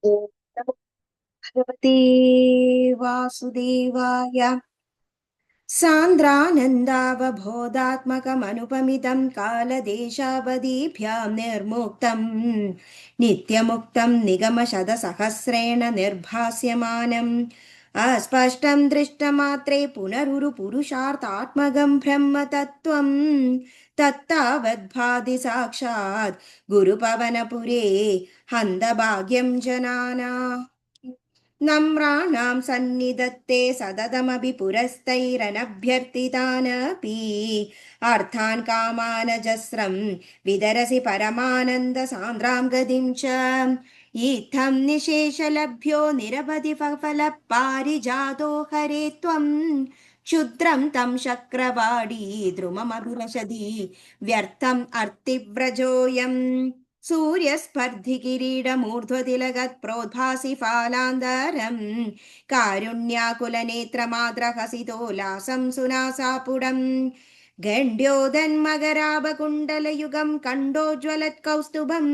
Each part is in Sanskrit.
ॐ नमो भगवते वासुदेवाय। सान्द्रानन्दावबोधात्मकमनुपमितं कालदेशावधिभ्यां निर्मुक्तं नित्यमुक्तं निगमशतसहस्रेण निर्भास्यमानम् अस्पष्टं दृष्टमात्रे पुनरुरुपुरुषार्थात्मकं ब्रह्मतत्त्वं तत्तावद्भाति साक्षात् गुरुपवनपुरे हन्तभाग्यं जनाना नम्राणां सन्निधत्ते सततमपि पुरस्तैरनभ्यर्थितानपि अर्थान् कामानजस्रं विदरसि परमानन्दसान्द्रां गतिं च इत्थं निशेषलभ्यो निरवधि फलपारिजातो हरे त्वं क्षुद्रं तं शक्रवाडी द्रुममभिलषति व्यर्थम् अर्तिव्रजोऽयम् सूर्यस्पर्धिकिरीटमूर्ध्वतिलगत् प्रोद्भासि फालान्तरम् कारुण्याकुलनेत्रमाद्रहसितोल्लासं सुनासापुडम् गण्ड्योदन्मकराभकुण्डलयुगं कण्डोज्ज्वलत्कौस्तुभम्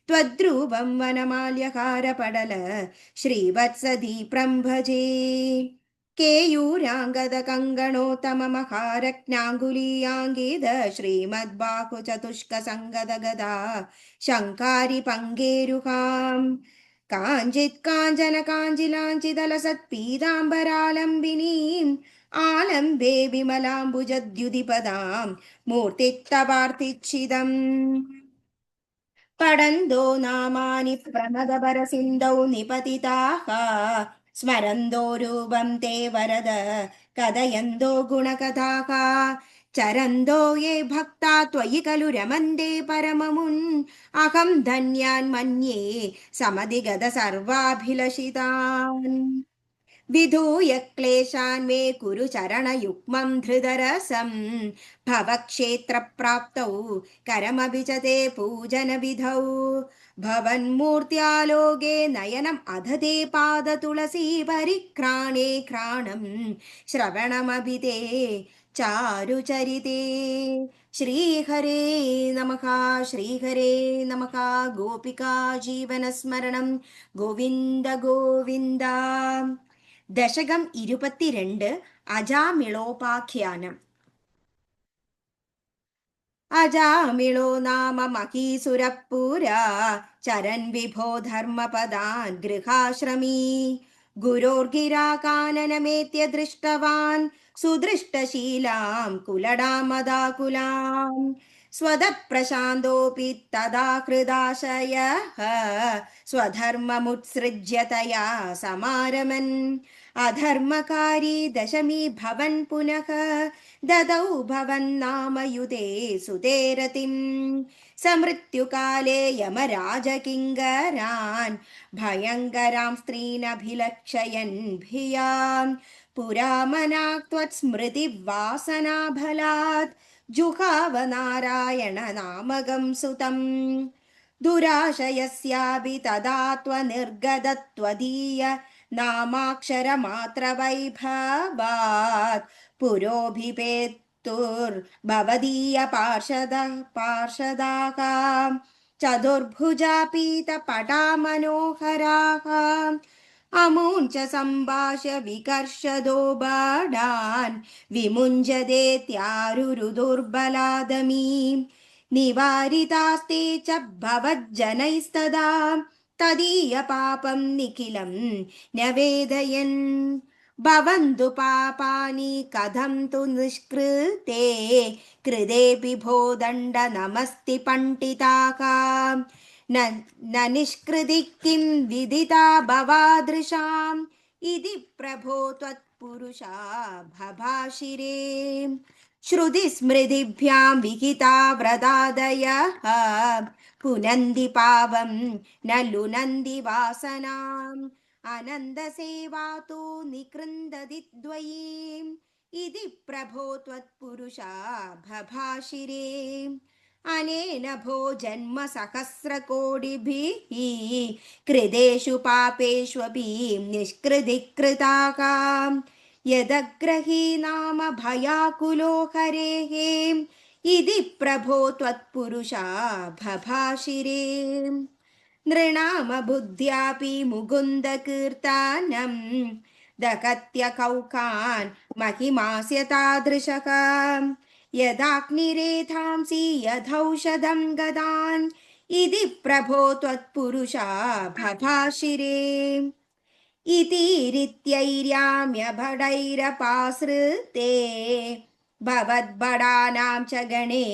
त्वद्रूपं वनमाल्यहारपडल श्रीवत्सदीप्रं भजे केयूराङ्गदकङ्गणोत्तममहारत्नाङ्गुलीयाङ्गिद श्रीमद्बाहुचतुष्कसङ्गदगदा शङ्कारि पङ्गेरुहाम् काञ्चित् काञ्चन काञ्चिलाञ्चिदलसत्पीताम्बरालम्बिनीम् आलम्बे विमलाम्बुजद्युतिपदाम् मूर्तित्तवार्तिच्छिदम् पडन्तो नामानि प्रमदपरसिन्धौ निपतिताः स्मरन्तो रूपं ते वरद कथयन्तो गुणकथाः चरन्तो ये भक्ता त्वयि खलु रमन्ते परममुन् अहं धन्यान् मन्ये समधिगत सर्वाभिलषितान् विधूय क्लेशान् मे कुरु चरणयुग्मं धृतरसं भवक्षेत्रप्राप्तौ करमपि च ते पूजनविधौ भवन्मूर्त्यालोके नयनम् अधते पादतुलसी परिक्राणे घ्राणं श्रवणमपि ते चारुचरिते श्रीहरे नमः श्रीहरे नमः गोपिका जीवनस्मरणं गोविन्द गोविन्द ദശകം 22 അജാമിളോപാഖ്യാനം. അജാമിളോ നാമ മഹീസുരപുരാ ചരൻ വിഭോ ധർമ്മപദാൻ ഗൃഹാശ്രമീ ഗുരോർഗിരാകാനനമേത്യ ദൃഷ്ടവാൻ സുദൃഷ്ടശീലാം കുലടാമദാകുലാം സ്വതഃപ്രശാന്തോപി തദാ ഹൃദാശയഃ സ്വധർമ്മമുത്സൃജ്യതയാ സമാരമൻ അധർമ്മകാരി ദശമീ ഭവൻ പുനഃ ദദൗ ഭവന്നാമയുതേ സുതേരതിം സമൃത്യുകാലേ യമരാജകിങ്കരാൻ ഭയങ്കരാം സ്ത്രീനഭിലക്ഷയൻ ഭിയാം പുരാമനാക്ത്വത്സ്മൃതി വാസനാഫലാത് ജുഹാവ നാരായണ നാമകം സുതം ദുരാശയസ്യാപി തദാ ത്വനിർഗതത്വദീയ നാമാക്ഷരമാത്രവൈഭവാത് പുരോഭിപേത്തുർഭവദീയ പാർഷദാः ചതുർഭുജാ പീതപടാ മനോഹരാः അമൂഞ്ച സംഭാഷ്യ വികർഷദോ ബാഡാൻ വിമുഞ്ചതേത്യാരുരുദുർബലാദമീ നിവാരിതാസ്തേ ച ഭവജ്ജനൈസ്തദാ തദീയ പാപം നിഖിലം നവേദയൻ ഭവന്തു പാപാനി കഥം തു നിഷ്കൃതേ കൃതേപി ഭോ ദണ്ഡ നമസ്തി പണ്ഡിതാഃ ന നിഷ്കൃതി കിം വിദിതാ ഭവാദൃശാം ഇതി പ്രഭോ ത്വത്പുരുഷാ ഭഭാഷിരേ ശ്രുതിസ്മൃതിഭ്യാം വിഹിതാ വ്രതാദയഃ പുനന്തി പാവം ന ലുനന്തി വാസനാം അനന്തസേവാതോ നികൃന്ദതി ദ്വയീം ഇതി പ്രഭോ ത്വത്പുരുഷാ ഭഭാഷിരേ അനേന ഭോ ജന്മ സഹസ്രകോടിഭിः കൃതേഷു പാപേഷ്വപി നിഷ്കൃതി കൃതാഃ യദഗ്രഹീ നാമ ഭയാകുലോ ഹരേഃ ഇതി പ്രഭോ ത്വത്പുരുഷാ ഭഭാഷിരേ नृणामबुद्ध्यापि मुकुन्दकीर्तानं दगत्य कौकान् महिमास्य तादृशः यदाग्निरेधांसि यथौषधं गदान् इति प्रभो त्वत्पुरुषा भभाषिरे इतीरित्यैर्याम्यभटैरपाश्रिते भवद्भटानां च गणे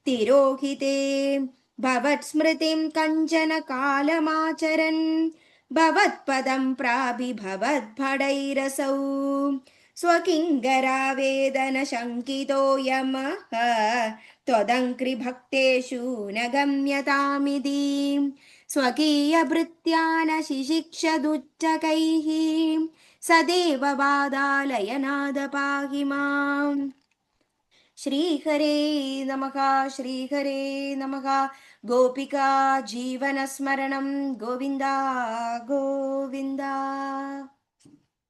तिरोहिते भवत्स्मृतिं कञ्चन कालमाचरन् भवत्पदं प्राभिभवद्भटैरसौ स्वकिङ्करावेदनशङ्कितो यमः त्वदङ्घ्रिभक्तेषु न गम्यतामिति स्वकीयभृत्या न शिशिक्षदुच्चकैः सदेव वादालयनाद पाहि माम् श्रीहरे नमः श्रीहरे नमः गोपिका जीवनस्मरणं गोविन्दा गोविन्दा।